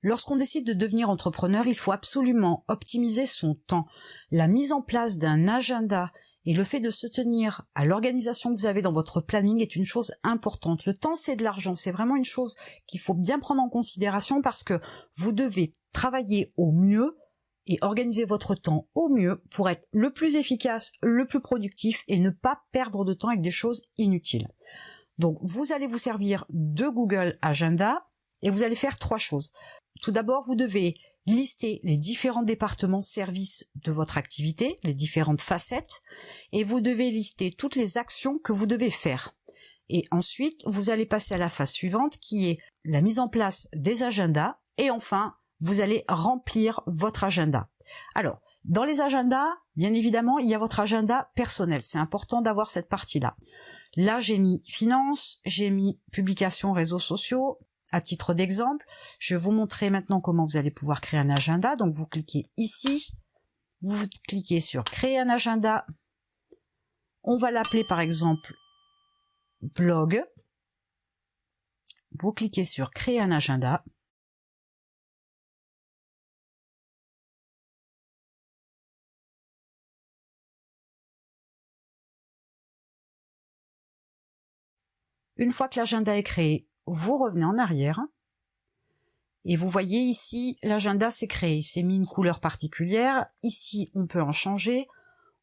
Lorsqu'on décide de devenir entrepreneur, il faut absolument optimiser son temps. La mise en place d'un agenda et le fait de se tenir à l'organisation que vous avez dans votre planning est une chose importante. Le temps, c'est de l'argent. C'est vraiment une chose qu'il faut bien prendre en considération parce que vous devez travailler au mieux et organiser votre temps au mieux pour être le plus efficace, le plus productif et ne pas perdre de temps avec des choses inutiles. Donc, vous allez vous servir de Google Agenda et vous allez faire 3 choses. Tout d'abord, vous devez lister les différents départements services de votre activité, les différentes facettes, et vous devez lister toutes les actions que vous devez faire. Et ensuite, vous allez passer à la phase suivante qui est la mise en place des agendas et enfin, vous allez remplir votre agenda. Alors, dans les agendas, bien évidemment, il y a votre agenda personnel. C'est important d'avoir cette partie-là. Là, j'ai mis finances, j'ai mis publications réseaux sociaux. À titre d'exemple, je vais vous montrer maintenant comment vous allez pouvoir créer un agenda. Donc, vous cliquez ici, vous cliquez sur créer un agenda. On va l'appeler par exemple blog. Vous cliquez sur créer un agenda. Une fois que l'agenda est créé, vous revenez en arrière et vous voyez ici l'agenda s'est créé, c'est mis une couleur particulière. Ici on peut en changer,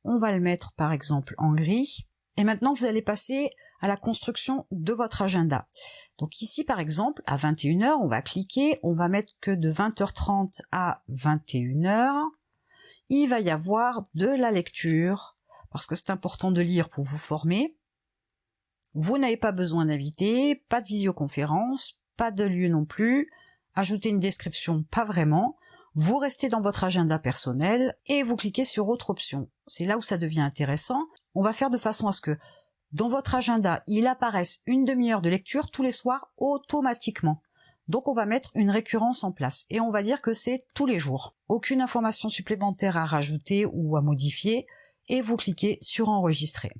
on va le mettre par exemple en gris et maintenant vous allez passer à la construction de votre agenda. Donc ici par exemple à 21h on va cliquer, on va mettre que de 20h30 à 21h, il va y avoir de la lecture parce que c'est important de lire pour vous former. Vous n'avez pas besoin d'inviter, pas de visioconférence, pas de lieu non plus, ajouter une description, pas vraiment. Vous restez dans votre agenda personnel et vous cliquez sur autre option. C'est là où ça devient intéressant. On va faire de façon à ce que dans votre agenda, il apparaisse une demi-heure de lecture tous les soirs automatiquement. Donc on va mettre une récurrence en place et on va dire que c'est tous les jours. Aucune information supplémentaire à rajouter ou à modifier et vous cliquez sur enregistrer.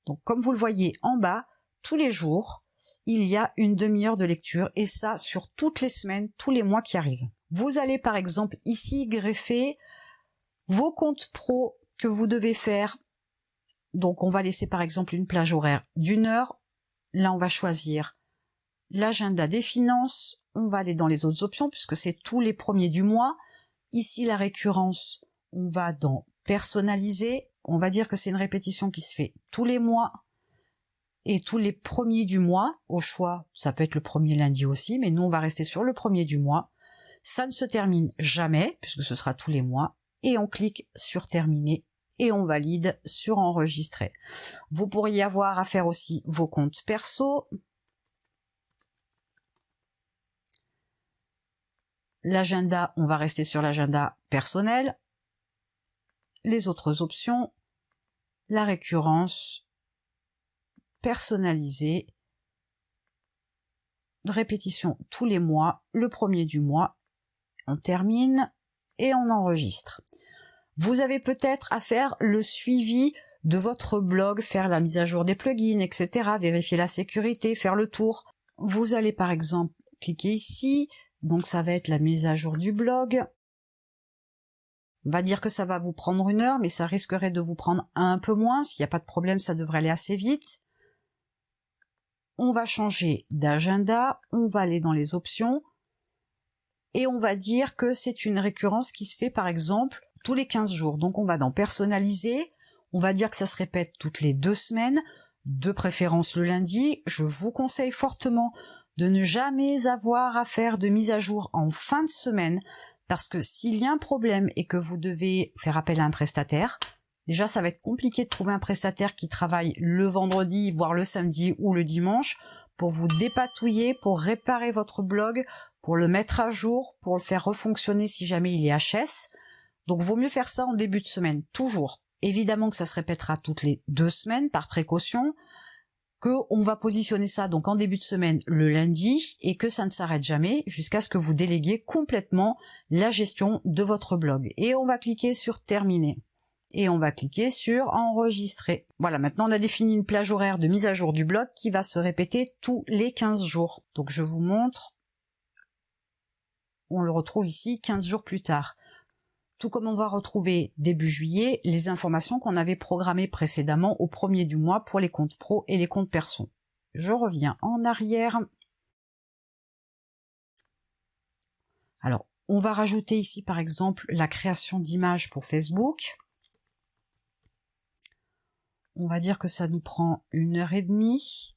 Donc comme vous le voyez en bas, tous les jours, il y a une demi-heure de lecture et ça sur toutes les semaines, tous les mois qui arrivent. Vous allez par exemple ici greffer vos comptes pro que vous devez faire. Donc on va laisser par exemple une plage horaire d'1 heure. Là on va choisir l'agenda des finances. On va aller dans les autres options puisque c'est tous les premiers du mois. Ici la récurrence, on va dans personnaliser. On va dire que c'est une répétition qui se fait tous les mois. Et tous les premiers du mois, au choix, ça peut être le premier lundi aussi, mais nous on va rester sur le premier du mois. Ça ne se termine jamais, puisque ce sera tous les mois, et on clique sur terminer, et on valide sur enregistrer. Vous pourriez avoir à faire aussi vos comptes perso. L'agenda, on va rester sur l'agenda personnel. Les autres options, la récurrence, personnalisé, répétition tous les mois, le premier du mois, on termine et on enregistre. Vous avez peut-être à faire le suivi de votre blog, faire la mise à jour des plugins, etc., vérifier la sécurité, faire le tour. Vous allez par exemple cliquer ici, donc ça va être la mise à jour du blog. On va dire que ça va vous prendre 1 heure, mais ça risquerait de vous prendre un peu moins. S'il n'y a pas de problème, ça devrait aller assez vite. On va changer d'agenda, on va aller dans les options et on va dire que c'est une récurrence qui se fait par exemple tous les 15 jours. Donc on va dans personnaliser, on va dire que ça se répète toutes les 2 semaines, de préférence le lundi. Je vous conseille fortement de ne jamais avoir à faire de mise à jour en fin de semaine parce que s'il y a un problème et que vous devez faire appel à un prestataire, déjà, ça va être compliqué de trouver un prestataire qui travaille le vendredi, voire le samedi ou le dimanche, pour vous dépatouiller, pour réparer votre blog, pour le mettre à jour, pour le faire refonctionner si jamais il est HS. Donc, vaut mieux faire ça en début de semaine, toujours. Évidemment que ça se répétera toutes les 2 semaines, par précaution, qu'on va positionner ça donc en début de semaine le lundi, et que ça ne s'arrête jamais, jusqu'à ce que vous déléguiez complètement la gestion de votre blog. Et on va cliquer sur terminer. Et on va cliquer sur enregistrer. Voilà, maintenant on a défini une plage horaire de mise à jour du blog qui va se répéter tous les 15 jours. Donc je vous montre. on le retrouve ici 15 jours plus tard. Tout comme on va retrouver début juillet les informations qu'on avait programmées précédemment au 1er du mois pour les comptes pro et les comptes perso. Je reviens en arrière. Alors, on va rajouter ici par exemple la création d'images pour Facebook. On va dire que ça nous prend 1h30.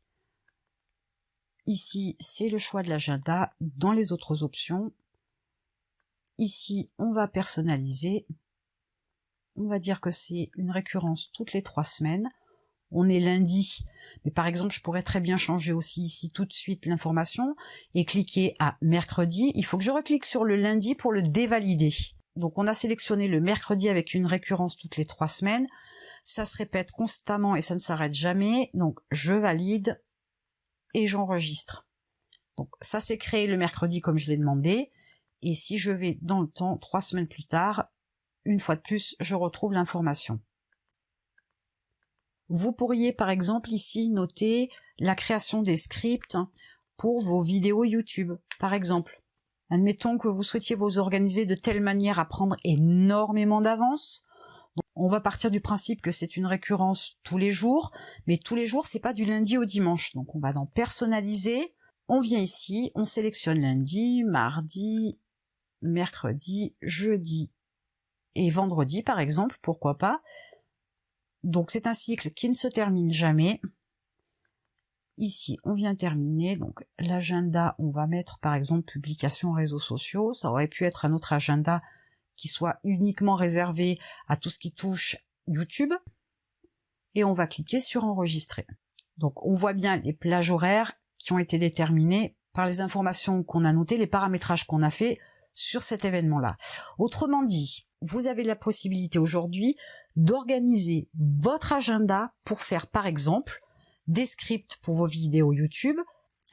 Ici, c'est le choix de l'agenda. Dans les autres options, ici, on va personnaliser. On va dire que c'est une récurrence toutes les 3 semaines. On est lundi, mais par exemple, je pourrais très bien changer aussi ici tout de suite l'information et cliquer à mercredi. Il faut que je reclique sur le lundi pour le dévalider. Donc, on a sélectionné le mercredi avec une récurrence toutes les 3 semaines. Ça se répète constamment et ça ne s'arrête jamais. Donc, je valide et j'enregistre. Donc, ça s'est créé le mercredi comme je l'ai demandé. Et si je vais dans le temps, 3 semaines plus tard, une fois de plus, je retrouve l'information. Vous pourriez par exemple ici noter la création des scripts pour vos vidéos YouTube, par exemple. Admettons que vous souhaitiez vous organiser de telle manière à prendre énormément d'avance. On va partir du principe que c'est une récurrence tous les jours, mais tous les jours, c'est pas du lundi au dimanche. Donc on va dans personnaliser, on vient ici, on sélectionne lundi, mardi, mercredi, jeudi et vendredi par exemple, pourquoi pas. Donc c'est un cycle qui ne se termine jamais. Ici, on vient terminer, donc l'agenda, on va mettre par exemple publication réseaux sociaux. Ça aurait pu être un autre agenda qui soit uniquement réservé à tout ce qui touche YouTube. Et on va cliquer sur enregistrer. Donc on voit bien les plages horaires qui ont été déterminées par les informations qu'on a notées, les paramétrages qu'on a fait sur cet événement-là. Autrement dit, vous avez la possibilité aujourd'hui d'organiser votre agenda pour faire par exemple des scripts pour vos vidéos YouTube.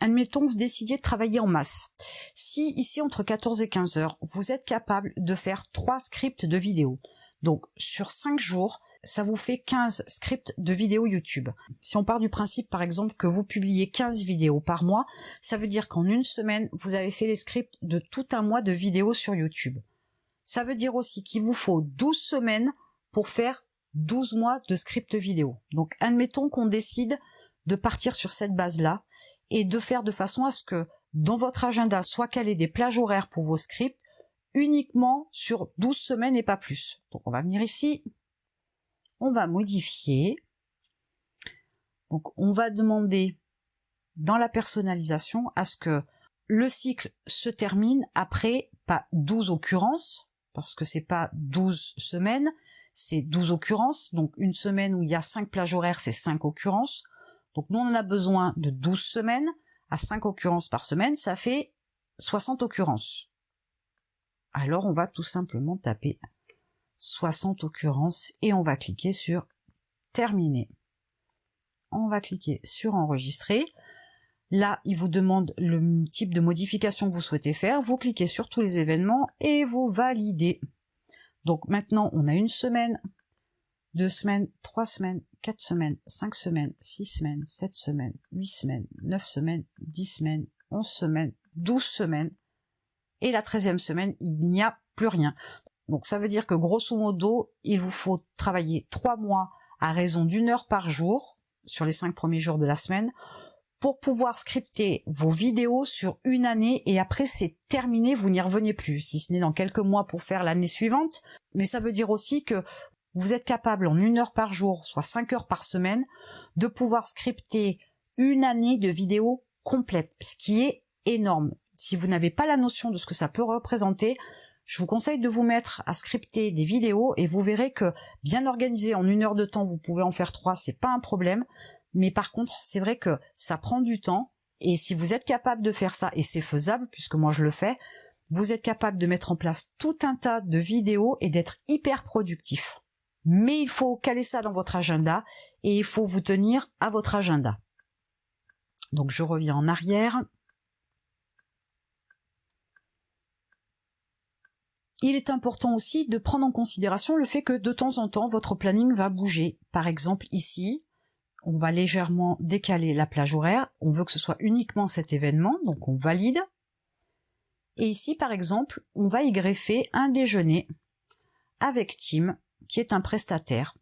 Admettons que vous décidiez de travailler en masse. Si ici entre 14 et 15 heures, vous êtes capable de faire 3 scripts de vidéos. Donc sur 5 jours, ça vous fait 15 scripts de vidéos YouTube. Si on part du principe par exemple que vous publiez 15 vidéos par mois, ça veut dire qu'en une semaine, vous avez fait les scripts de tout un mois de vidéos sur YouTube. Ça veut dire aussi qu'il vous faut 12 semaines pour faire 12 mois de scripts vidéo. Donc admettons qu'on décide de partir sur cette base-là et de faire de façon à ce que dans votre agenda soit calé des plages horaires pour vos scripts uniquement sur 12 semaines et pas plus. Donc on va venir ici, on va modifier. Donc on va demander dans la personnalisation à ce que le cycle se termine après pas 12 occurrences, parce que c'est pas 12 semaines, c'est 12 occurrences. Donc une semaine où il y a 5 plages horaires, c'est 5 occurrences. Donc nous on en a besoin de 12 semaines, à 5 occurrences par semaine, ça fait 60 occurrences. Alors on va tout simplement taper 60 occurrences et on va cliquer sur terminer. On va cliquer sur enregistrer. Là, il vous demande le type de modification que vous souhaitez faire. Vous cliquez sur tous les événements et vous validez. Donc maintenant, on a une semaine, 2 semaines, 3 semaines, 4 semaines, 5 semaines, 6 semaines, 7 semaines, 8 semaines, 9 semaines, 10 semaines, 11 semaines, 12 semaines. Et la 13e semaine, il n'y a plus rien. Donc ça veut dire que grosso modo, il vous faut travailler 3 mois à raison d'1 heure par jour sur les 5 premiers jours de la semaine pour pouvoir scripter vos vidéos sur une année et après c'est terminé, vous n'y revenez plus, si ce n'est dans quelques mois pour faire l'année suivante. Mais ça veut dire aussi que vous êtes capable en 1 heure par jour, soit 5 heures par semaine, de pouvoir scripter une année de vidéos complète, ce qui est énorme. Si vous n'avez pas la notion de ce que ça peut représenter, je vous conseille de vous mettre à scripter des vidéos et vous verrez que bien organisé en 1 heure de temps, vous pouvez en faire 3, c'est pas un problème. Mais par contre, c'est vrai que ça prend du temps et si vous êtes capable de faire ça, et c'est faisable puisque moi je le fais, vous êtes capable de mettre en place tout un tas de vidéos et d'être hyper productif. Mais il faut caler ça dans votre agenda et il faut vous tenir à votre agenda. Donc je reviens en arrière. Il est important aussi de prendre en considération le fait que de temps en temps, votre planning va bouger. Par exemple, ici, on va légèrement décaler la plage horaire. On veut que ce soit uniquement cet événement, donc on valide. Et ici, par exemple, on va y greffer un déjeuner avec Tim, qui est un prestataire.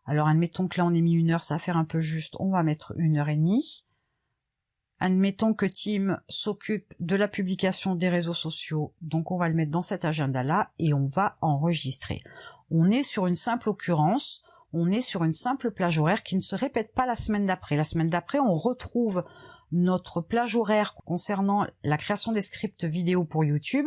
Alors, admettons que là, on ait mis 1 heure, ça va faire un peu juste, on va mettre 1h30. Admettons que Tim s'occupe de la publication des réseaux sociaux, donc on va le mettre dans cet agenda-là et on va enregistrer. On est sur une simple occurrence, on est sur une simple plage horaire qui ne se répète pas la semaine d'après. La semaine d'après, on retrouve notre plage horaire concernant la création des scripts vidéo pour YouTube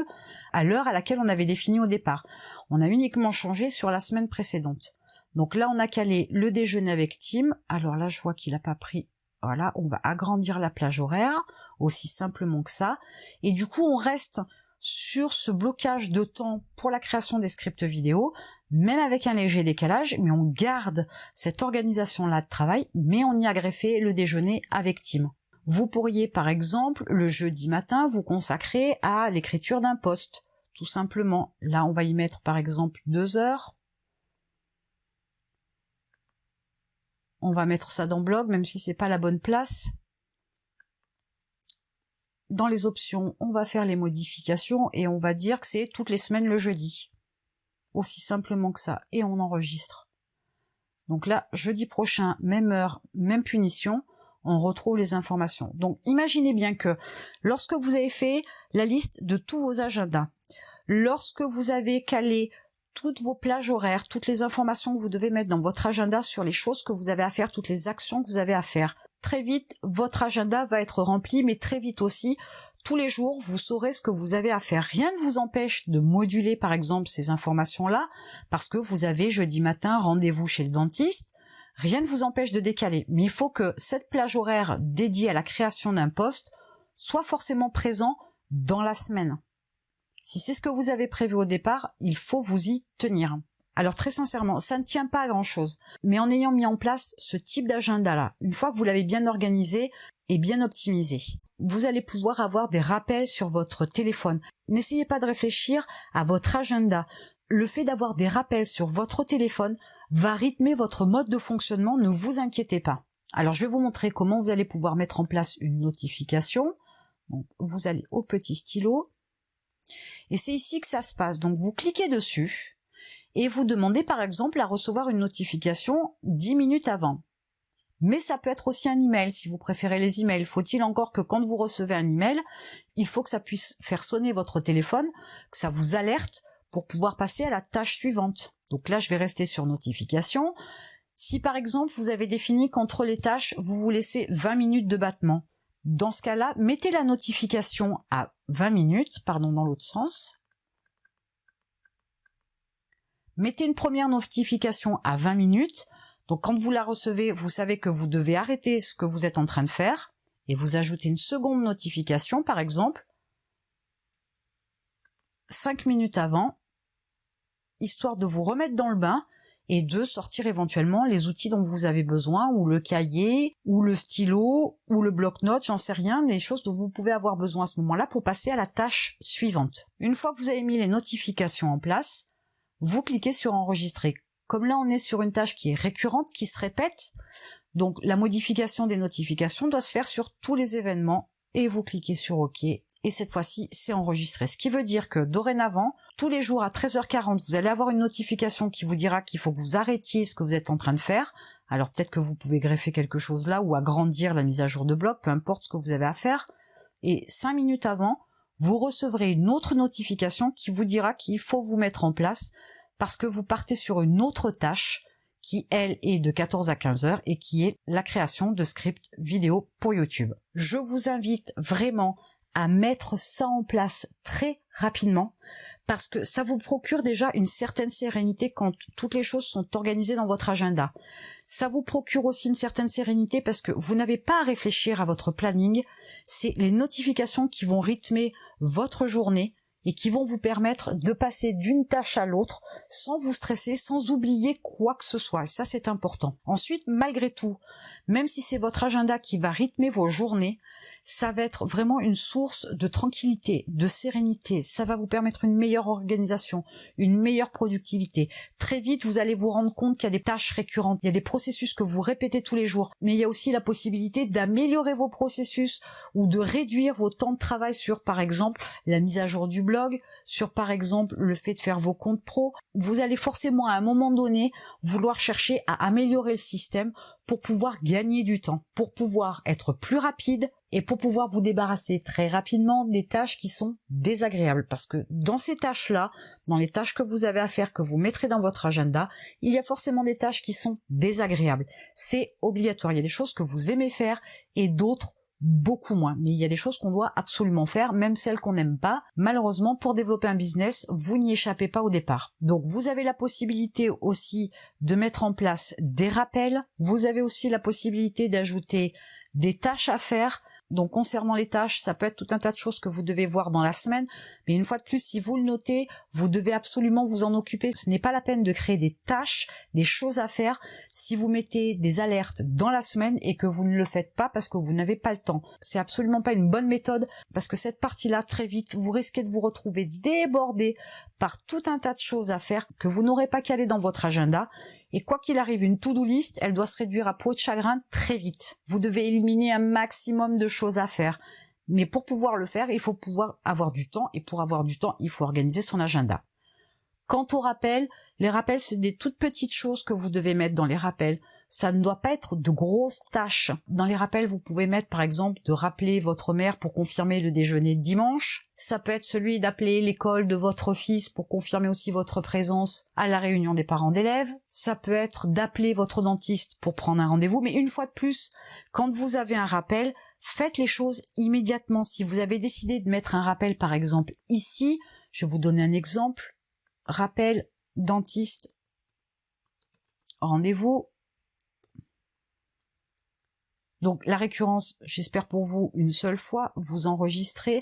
à l'heure à laquelle on avait défini au départ. On a uniquement changé sur la semaine précédente. Donc là, on a calé le déjeuner avec Tim. Alors là, je vois qu'il n'a pas pris. Voilà, on va agrandir la plage horaire, aussi simplement que ça. Et du coup, on reste sur ce blocage de temps pour la création des scripts vidéo, même avec un léger décalage, mais on garde cette organisation-là de travail, mais on y a greffé le déjeuner avec Tim. Vous pourriez, par exemple, le jeudi matin, vous consacrer à l'écriture d'un post, tout simplement. Là, on va y mettre, par exemple, 2 heures. On va mettre ça dans blog, même si c'est pas la bonne place. Dans les options, on va faire les modifications et on va dire que c'est toutes les semaines le jeudi. Aussi simplement que ça. Et on enregistre. Donc là, jeudi prochain, même heure, même punition, on retrouve les informations. Donc imaginez bien que lorsque vous avez fait la liste de tous vos agendas, lorsque vous avez calé toutes vos plages horaires, toutes les informations que vous devez mettre dans votre agenda sur les choses que vous avez à faire, toutes les actions que vous avez à faire. Très vite, votre agenda va être rempli, mais très vite aussi, tous les jours, vous saurez ce que vous avez à faire. Rien ne vous empêche de moduler, par exemple, ces informations-là, parce que vous avez jeudi matin rendez-vous chez le dentiste. Rien ne vous empêche de décaler. Mais il faut que cette plage horaire dédiée à la création d'un post soit forcément présent dans la semaine. Si c'est ce que vous avez prévu au départ, il faut vous y tenir. Alors très sincèrement, ça ne tient pas à grand chose. Mais en ayant mis en place ce type d'agenda-là, une fois que vous l'avez bien organisé et bien optimisé, vous allez pouvoir avoir des rappels sur votre téléphone. N'essayez pas de réfléchir à votre agenda. Le fait d'avoir des rappels sur votre téléphone va rythmer votre mode de fonctionnement, ne vous inquiétez pas. Alors je vais vous montrer comment vous allez pouvoir mettre en place une notification. Donc, vous allez au petit stylo. Et c'est ici que ça se passe. Donc vous cliquez dessus et vous demandez par exemple à recevoir une notification 10 minutes avant. Mais ça peut être aussi un email si vous préférez les emails. Faut-il encore que quand vous recevez un email, il faut que ça puisse faire sonner votre téléphone, que ça vous alerte pour pouvoir passer à la tâche suivante. Donc là, je vais rester sur notification. Si par exemple vous avez défini qu'entre les tâches, vous vous laissez 20 minutes de battement, dans ce cas-là, mettez la notification à 20 minutes, pardon, dans l'autre sens. Mettez une première notification à 20 minutes. Donc quand vous la recevez, vous savez que vous devez arrêter ce que vous êtes en train de faire et vous ajoutez une seconde notification, par exemple, 5 minutes avant, histoire de vous remettre dans le bain et de sortir éventuellement les outils dont vous avez besoin, ou le cahier, ou le stylo, ou le bloc-notes, j'en sais rien, des choses dont vous pouvez avoir besoin à ce moment-là pour passer à la tâche suivante. Une fois que vous avez mis les notifications en place, vous cliquez sur enregistrer. Comme là on est sur une tâche qui est récurrente, qui se répète, donc la modification des notifications doit se faire sur tous les événements, et vous cliquez sur OK, et cette fois-ci c'est enregistré. Ce qui veut dire que dorénavant, tous les jours à 13h40, vous allez avoir une notification qui vous dira qu'il faut que vous arrêtiez ce que vous êtes en train de faire. Alors peut-être que vous pouvez greffer quelque chose là, ou agrandir la mise à jour de bloc, peu importe ce que vous avez à faire. Et 5 minutes avant, vous recevrez une autre notification qui vous dira qu'il faut vous mettre en place, parce que vous partez sur une autre tâche qui, elle, est de 14 à 15 heures et qui est la création de scripts vidéo pour YouTube. Je vous invite vraiment à mettre ça en place très rapidement, parce que ça vous procure déjà une certaine sérénité quand toutes les choses sont organisées dans votre agenda. Ça vous procure aussi une certaine sérénité parce que vous n'avez pas à réfléchir à votre planning, c'est les notifications qui vont rythmer votre journée et qui vont vous permettre de passer d'une tâche à l'autre sans vous stresser, sans oublier quoi que ce soit. Et ça, c'est important. Ensuite, malgré tout, même si c'est votre agenda qui va rythmer vos journées, ça va être vraiment une source de tranquillité, de sérénité. Ça va vous permettre une meilleure organisation, une meilleure productivité. Très vite, vous allez vous rendre compte qu'il y a des tâches récurrentes, il y a des processus que vous répétez tous les jours, mais il y a aussi la possibilité d'améliorer vos processus ou de réduire vos temps de travail sur, par exemple, la mise à jour du blog, sur, par exemple, le fait de faire vos comptes pro. Vous allez forcément, à un moment donné, vouloir chercher à améliorer le système pour pouvoir gagner du temps, pour pouvoir être plus rapide et pour pouvoir vous débarrasser très rapidement des tâches qui sont désagréables. Parce que dans ces tâches-là, dans les tâches que vous avez à faire, que vous mettrez dans votre agenda, il y a forcément des tâches qui sont désagréables. C'est obligatoire. Il y a des choses que vous aimez faire et d'autres beaucoup moins. Mais il y a des choses qu'on doit absolument faire, même celles qu'on n'aime pas. Malheureusement, pour développer un business, vous n'y échappez pas au départ. Donc, vous avez la possibilité aussi de mettre en place des rappels. Vous avez aussi la possibilité d'ajouter des tâches à faire. Donc, concernant les tâches, ça peut être tout un tas de choses que vous devez voir dans la semaine. Mais une fois de plus, si vous le notez, vous devez absolument vous en occuper. Ce n'est pas la peine de créer des tâches, des choses à faire, si vous mettez des alertes dans la semaine et que vous ne le faites pas parce que vous n'avez pas le temps. C'est absolument pas une bonne méthode parce que cette partie-là, très vite, vous risquez de vous retrouver débordé par tout un tas de choses à faire que vous n'aurez pas calé dans votre agenda. Et quoi qu'il arrive, une to-do list, elle doit se réduire à peau de chagrin très vite. Vous devez éliminer un maximum de choses à faire. Mais pour pouvoir le faire, il faut pouvoir avoir du temps. Et pour avoir du temps, il faut organiser son agenda. Quant aux rappels, les rappels, c'est des toutes petites choses que vous devez mettre dans les rappels. Ça ne doit pas être de grosses tâches. Dans les rappels, vous pouvez mettre par exemple de rappeler votre mère pour confirmer le déjeuner de dimanche. Ça peut être celui d'appeler l'école de votre fils pour confirmer aussi votre présence à la réunion des parents d'élèves. Ça peut être d'appeler votre dentiste pour prendre un rendez-vous. Mais une fois de plus, quand vous avez un rappel, faites les choses immédiatement. Si vous avez décidé de mettre un rappel par exemple ici, je vais vous donner un exemple. Rappel dentiste, rendez-vous. Donc la récurrence, j'espère pour vous, une seule fois, vous enregistrez.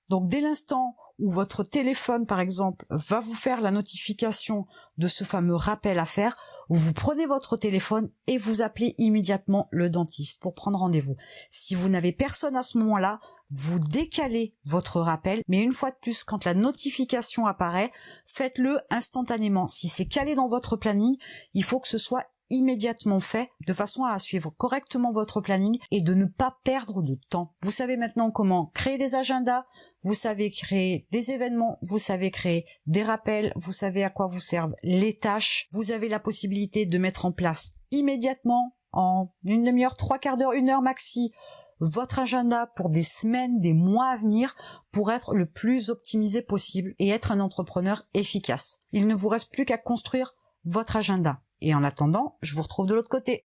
Donc dès l'instant où votre téléphone, par exemple, va vous faire la notification de ce fameux rappel à faire, vous prenez votre téléphone et vous appelez immédiatement le dentiste pour prendre rendez-vous. Si vous n'avez personne à ce moment-là, vous décalez votre rappel, mais une fois de plus, quand la notification apparaît, faites-le instantanément. Si c'est calé dans votre planning, il faut que ce soit immédiatement fait, de façon à suivre correctement votre planning et de ne pas perdre de temps. Vous savez maintenant comment créer des agendas, vous savez créer des événements, vous savez créer des rappels, vous savez à quoi vous servent les tâches, vous avez la possibilité de mettre en place immédiatement, en une demi-heure, 3/4 d'heure, 1 heure maxi, votre agenda pour des semaines, des mois à venir, pour être le plus optimisé possible et être un entrepreneur efficace. Il ne vous reste plus qu'à construire votre agenda. Et en attendant, je vous retrouve de l'autre côté.